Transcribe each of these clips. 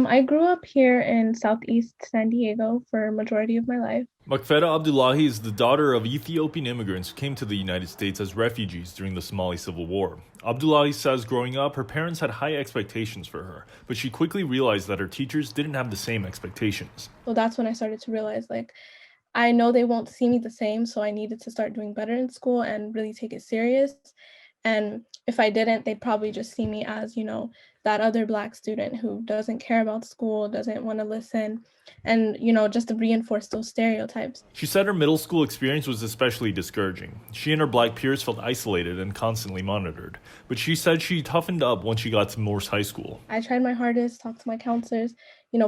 I grew up here in Southeast San Diego for a majority of my life. Makfeda Abdullahi is the daughter of Ethiopian immigrants who came to the United States as refugees during the Somali Civil War. Abdullahi says growing up, her parents had high expectations for her, but she quickly realized that her teachers didn't have the same expectations. So that's when I started to realize, like, I know they won't see me the same, so I needed to start doing better in school and really take it serious. And if I didn't, they'd probably just see me as, that other Black student who doesn't care about school, doesn't want to listen, and, just to reinforce those stereotypes. She said her middle school experience was especially discouraging. She and her black peers felt isolated and constantly monitored, but she said she toughened up once she got to Morse High School. I tried my hardest, talked to my counselors,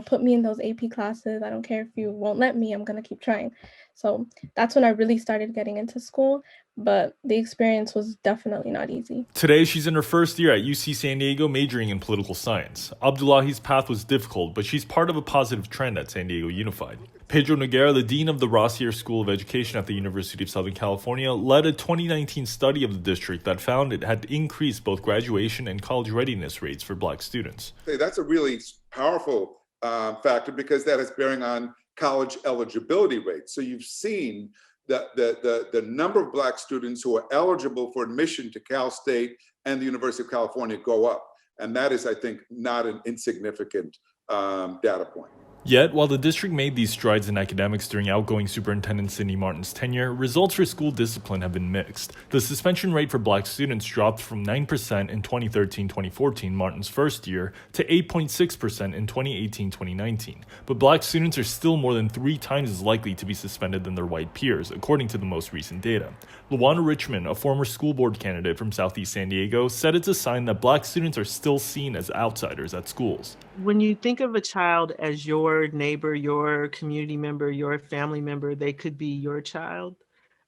put me in those AP classes. I don't care if you won't let me, I'm going to keep trying. So that's when I really started getting into school, but the experience was definitely not easy. Today, she's in her first year at UC San Diego majoring in political science. Abdullahi's path was difficult, but she's part of a positive trend at San Diego Unified. Pedro Noguera, the dean of the Rossier School of Education at the University of Southern California, led a 2019 study of the district that found it had increased both graduation and college readiness rates for Black students. That's a really powerful factor because that is bearing on college eligibility rates. So you've seen the number of Black students who are eligible for admission to Cal State and the University of California go up. And that is, I think, not an insignificant data point. Yet, while the district made these strides in academics during outgoing Superintendent Cindy Martin's tenure, results for school discipline have been mixed. The suspension rate for Black students dropped from 9% in 2013-2014, Martin's first year, to 8.6% in 2018-2019. But Black students are still more than 3 times as likely to be suspended than their white peers, according to the most recent data. Luana Richmond, a former school board candidate from Southeast San Diego, said it's a sign that Black students are still seen as outsiders at schools. When you think of a child as your neighbor, your community member, your family member, they could be your child.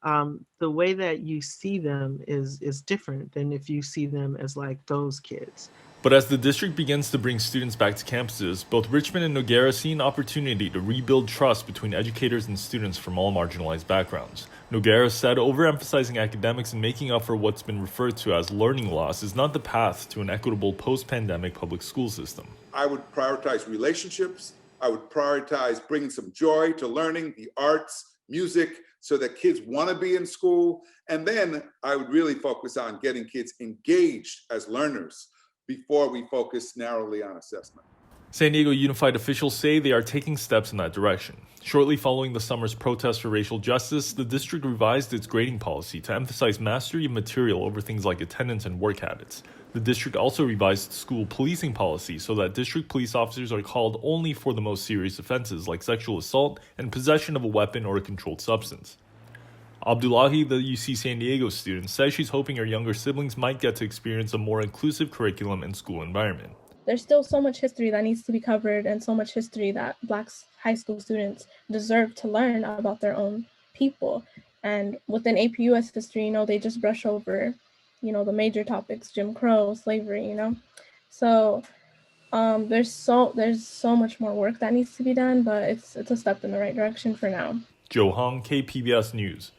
The way that you see them is different than if you see them as like those kids. But as the district begins to bring students back to campuses, both Richmond and Noguera see an opportunity to rebuild trust between educators and students from all marginalized backgrounds. Noguera said overemphasizing academics and making up for what's been referred to as learning loss is not the path to an equitable post-pandemic public school system. I would prioritize relationships. I would prioritize bringing some joy to learning, the arts, music, so that kids want to be in school. And then I would really focus on getting kids engaged as learners before we focus narrowly on assessment. San Diego Unified officials say they are taking steps in that direction. Shortly following the summer's protests for racial justice, the district revised its grading policy to emphasize mastery of material over things like attendance and work habits. The district also revised school policing policy so that district police officers are called only for the most serious offenses like sexual assault and possession of a weapon or a controlled substance. Abdullahi, the UC San Diego student, says she's hoping her younger siblings might get to experience a more inclusive curriculum and school environment. There's still so much history that needs to be covered and so much history that Black high school students deserve to learn about their own people. And within AP US history, they just brush over, the major topics, Jim Crow, slavery, So there's so much more work that needs to be done, but it's a step in the right direction for now. Joe Hong, KPBS News.